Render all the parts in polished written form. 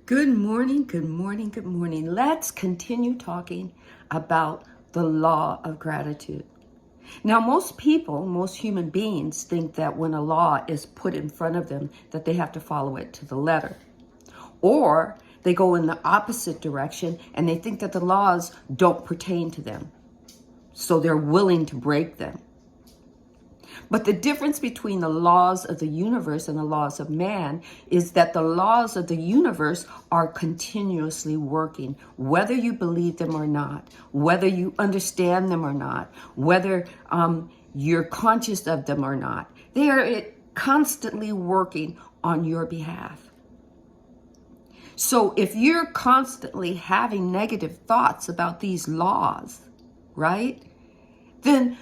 Good morning, good morning, good morning. Let's continue talking about the law of gratitude. Now, most people, most human beings think that when a law is put in front of them, that they have to follow it to the letter. Or they go in the opposite direction and they think that the laws don't pertain to them. So they're willing to break them. But the difference between the laws of the universe and the laws of man is that the laws of the universe are continuously working, whether you believe them or not, whether you understand them or not, whether you're conscious of them or not. They are constantly working on your behalf. So if you're constantly having negative thoughts about these laws, right, then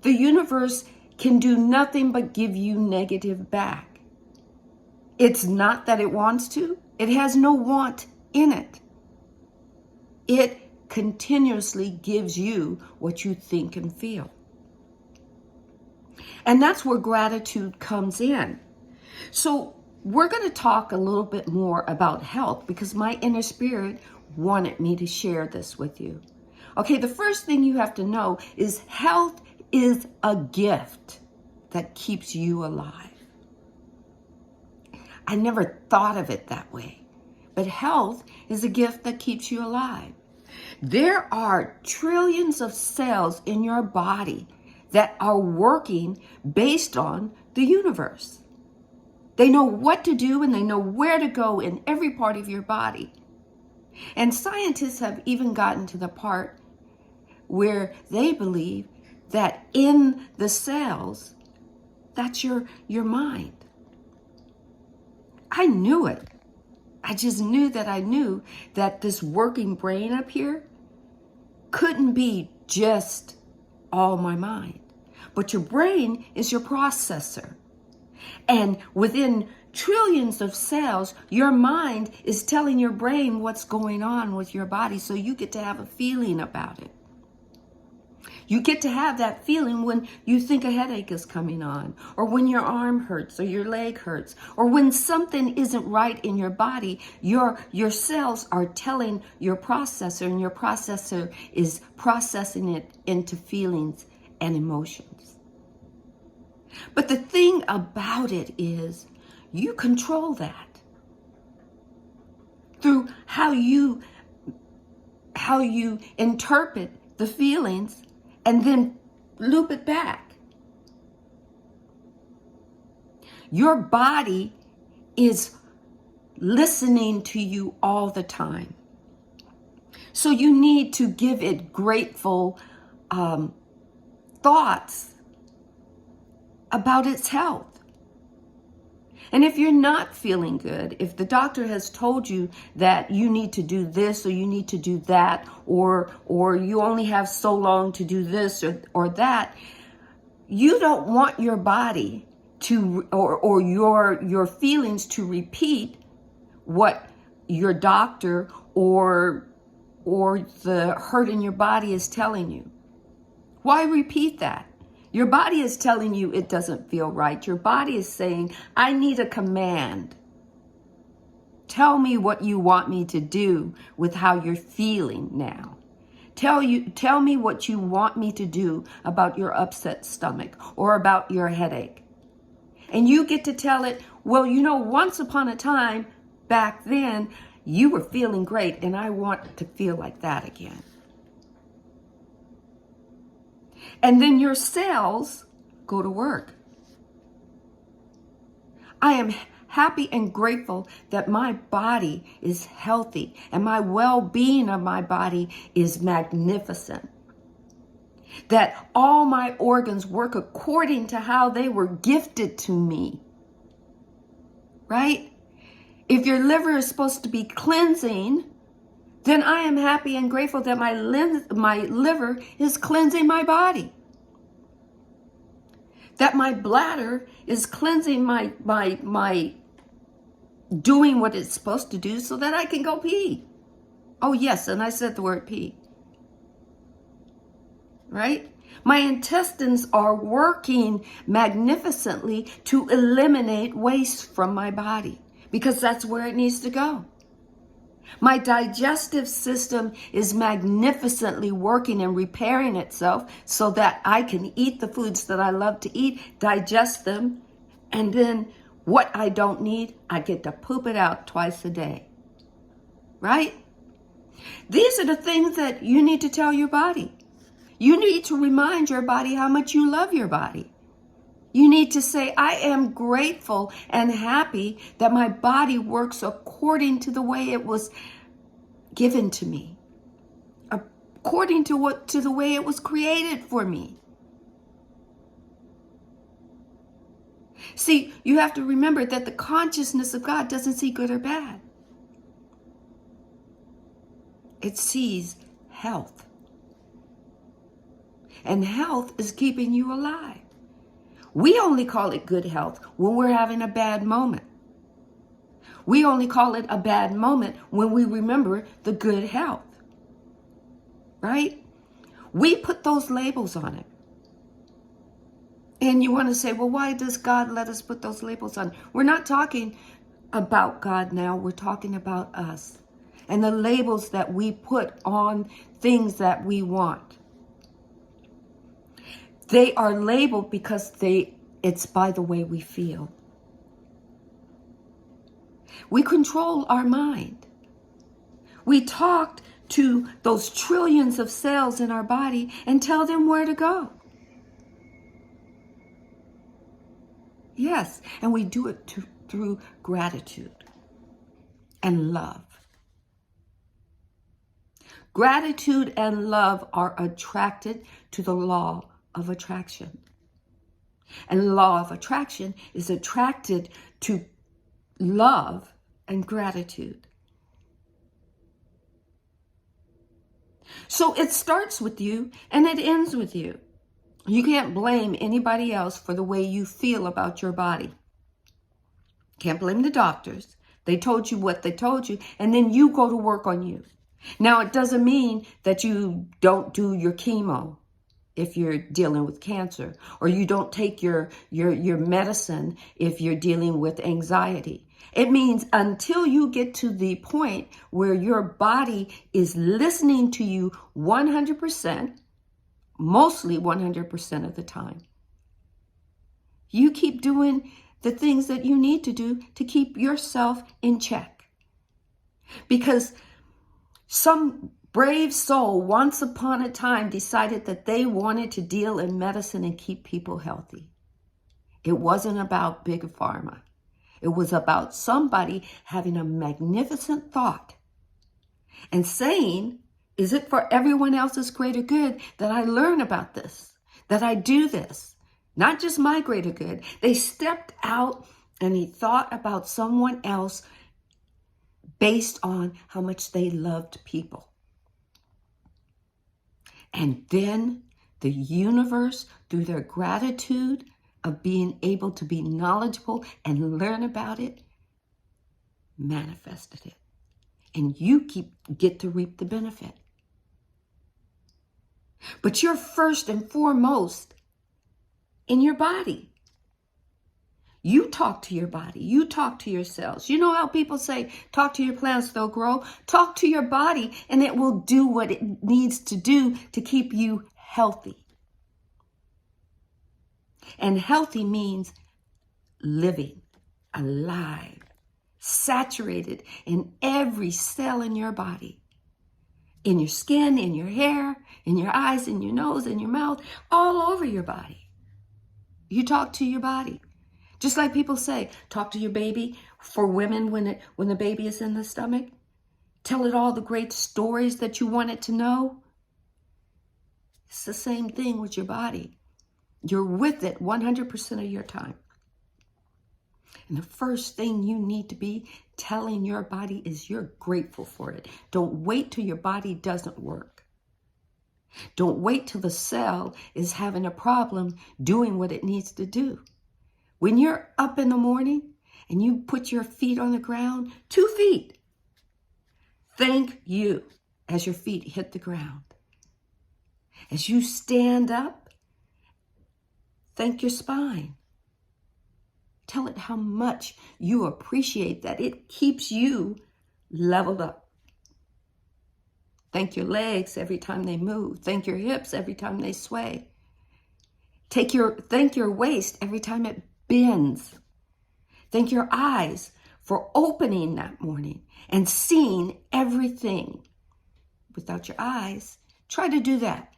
the universe can do nothing but give you negative back. It's not that it wants to. It has no want in it. It continuously gives you what you think and feel. And that's where gratitude comes in. So we're going to talk a little bit more about health because my inner spirit wanted me to share this with you. Okay, the first thing you have to know is health is a gift that keeps you alive. I never thought of it that way, but health is a gift that keeps you alive. There are trillions of cells in your body that are working based on the universe. They know what to do and they know where to go in every part of your body. And scientists have even gotten to the part where they believe that in the cells, that's your mind. I knew it. I just knew that I knew that this working brain up here couldn't be just all my mind. But your brain is your processor. And within trillions of cells, your mind is telling your brain what's going on with your body, so you get to have a feeling about it. You get to have that feeling when you think a headache is coming on, or when your arm hurts, or your leg hurts, or when something isn't right in your body. Your cells are telling your processor, and your processor is processing it into feelings and emotions. But the thing about it is, you control that through how you interpret the feelings and then loop it back. Your body is listening to you all the time. So you need to give it grateful thoughts about its health. And if you're not feeling good, if the doctor has told you that you need to do this or you need to do that, or you only have so long to do this or that, you don't want your body to or your feelings to repeat what your doctor or the hurt in your body is telling you. Why repeat that? Your body is telling you it doesn't feel right. Your body is saying, I need a command. Tell me what you want me to do with how you're feeling now. Tell me what you want me to do about your upset stomach or about your headache. And you get to tell it, well, once upon a time back then, you were feeling great and I want to feel like that again. And then your cells go to work. I am happy and grateful that my body is healthy and my well-being of my body is magnificent. That all my organs work according to how they were gifted to me. Right? If your liver is supposed to be cleansing, then I am happy and grateful that my liver is cleansing my body. That my bladder is cleansing my doing what it's supposed to do so that I can go pee. Oh yes, and I said the word pee. Right? My intestines are working magnificently to eliminate waste from my body because that's where it needs to go. My digestive system is magnificently working and repairing itself so that I can eat the foods that I love to eat, digest them, and then what I don't need, I get to poop it out twice a day. Right? These are the things that you need to tell your body. You need to remind your body how much you love your body. You need to say, I am grateful and happy that my body works according to the way it was given to me, according to the way it was created for me. See, you have to remember that the consciousness of God doesn't see good or bad. It sees health. And health is keeping you alive. We only call it good health when we're having a bad moment. We only call it a bad moment when we remember the good health. Right? We put those labels on it. And you want to say, well, why does God let us put those labels on? We're not talking about God now. We're talking about us and the labels that we put on things that we want. They are labeled because it's by the way we feel. We control our mind. We talk to those trillions of cells in our body and tell them where to go. Yes, and we do it through gratitude and love. Gratitude and love are attracted to the law of attraction. And the law of attraction is attracted to love and gratitude. So it starts with you and it ends with you. You can't blame anybody else for the way you feel about your body. Can't blame the doctors. They told you what they told you, and then you go to work on you. Now, it doesn't mean that you don't do your chemo if you're dealing with cancer, or you don't take your medicine if you're dealing with anxiety. It means until you get to the point where your body is listening to you 100%, mostly 100% of the time, you keep doing the things that you need to do to keep yourself in check. Because some brave soul once upon a time decided that they wanted to deal in medicine and keep people healthy. It wasn't about big pharma. It was about somebody having a magnificent thought and saying, is it for everyone else's greater good that I learn about this, that I do this? Not just my greater good. They stepped out and he thought about someone else based on how much they loved people. And then the universe, through their gratitude of being able to be knowledgeable and learn about it, manifested it. And you get to reap the benefit. But you're first and foremost in your body. You talk to your body. You talk to your cells. You know how people say, talk to your plants, they'll grow. Talk to your body and it will do what it needs to do to keep you healthy. And healthy means living, alive, saturated in every cell in your body. In your skin, in your hair, in your eyes, in your nose, in your mouth, all over your body. You talk to your body. Just like people say, talk to your baby. For women, when the baby is in the stomach, tell it all the great stories that you want it to know. It's the same thing with your body. You're with it 100% of your time. And the first thing you need to be telling your body is you're grateful for it. Don't wait till your body doesn't work. Don't wait till the cell is having a problem doing what it needs to do. When you're up in the morning and you put your feet on the ground, 2 feet, thank you as your feet hit the ground. As you stand up, thank your spine. Tell it how much you appreciate that it keeps you leveled up. Thank your legs every time they move. Thank your hips every time they sway. Thank your waist every time it bends. Thank your eyes for opening that morning and seeing everything. Without your eyes, try to do that.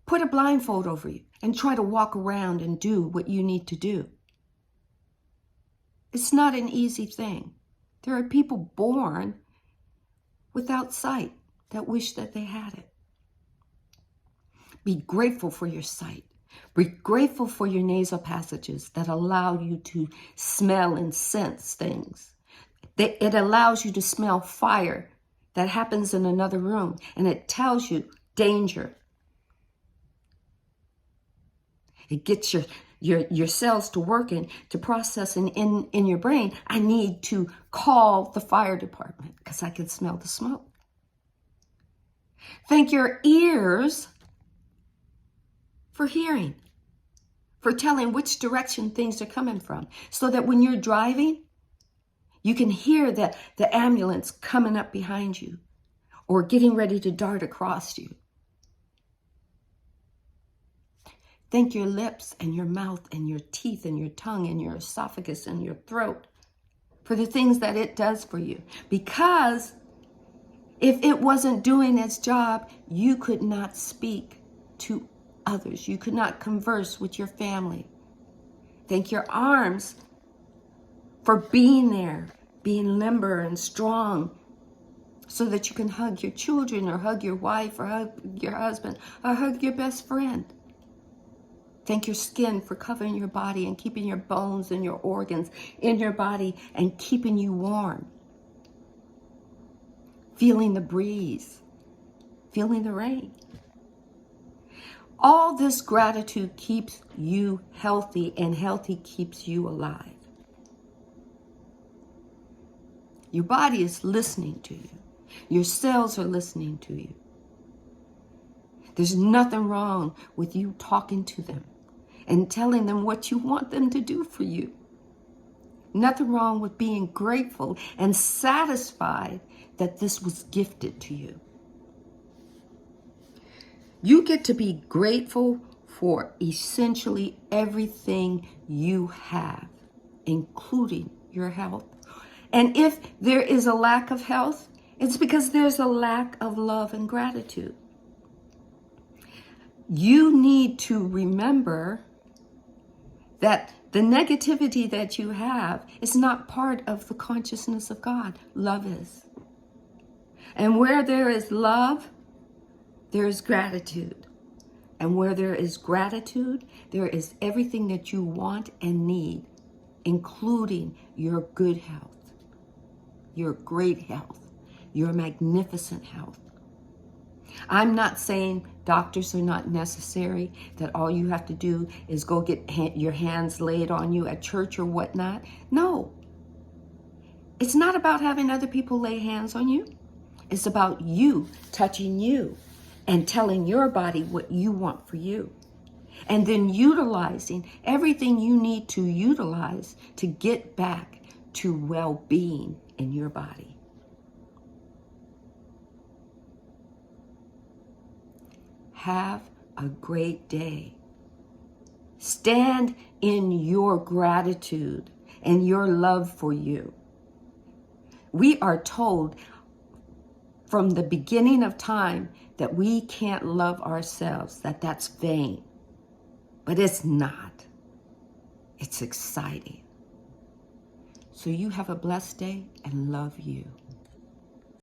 Put a blindfold over you and try to walk around and do what you need to do. It's not an easy thing. There are people born without sight that wish that they had it. Be grateful for your sight. Be grateful for your nasal passages that allow you to smell and sense things. It allows you to smell fire that happens in another room, and it tells you danger. It gets your cells to working, to processing in your brain. I need to call the fire department because I can smell the smoke. Thank your ears for hearing, for telling which direction things are coming from, so that when you're driving, you can hear the ambulance coming up behind you or getting ready to dart across you. Thank your lips and your mouth and your teeth and your tongue and your esophagus and your throat for the things that it does for you. Because if it wasn't doing its job, you could not speak to others. You could not converse with your family. Thank your arms for being there, being limber and strong, so that you can hug your children or hug your wife or hug your husband or hug your best friend. Thank your skin for covering your body and keeping your bones and your organs in your body and keeping you warm. Feeling the breeze, feeling the rain. All this gratitude keeps you healthy, and healthy keeps you alive. Your body is listening to you. Your cells are listening to you. There's nothing wrong with you talking to them and telling them what you want them to do for you. Nothing wrong with being grateful and satisfied that this was gifted to you. You get to be grateful for essentially everything you have, including your health. And if there is a lack of health, it's because there's a lack of love and gratitude. You need to remember that the negativity that you have is not part of the consciousness of God. Love is. And where there is love, there is gratitude. And where there is gratitude, there is everything that you want and need, including your good health, your great health, your magnificent health. I'm not saying doctors are not necessary, that all you have to do is go get your hands laid on you at church or whatnot. No. It's not about having other people lay hands on you. It's about you touching you and telling your body what you want for you. And then utilizing everything you need to utilize to get back to well-being in your body. Have a great day. Stand in your gratitude and your love for you. We are told from the beginning of time that we can't love ourselves, that's vain. But it's not. It's exciting. So you have a blessed day and love you.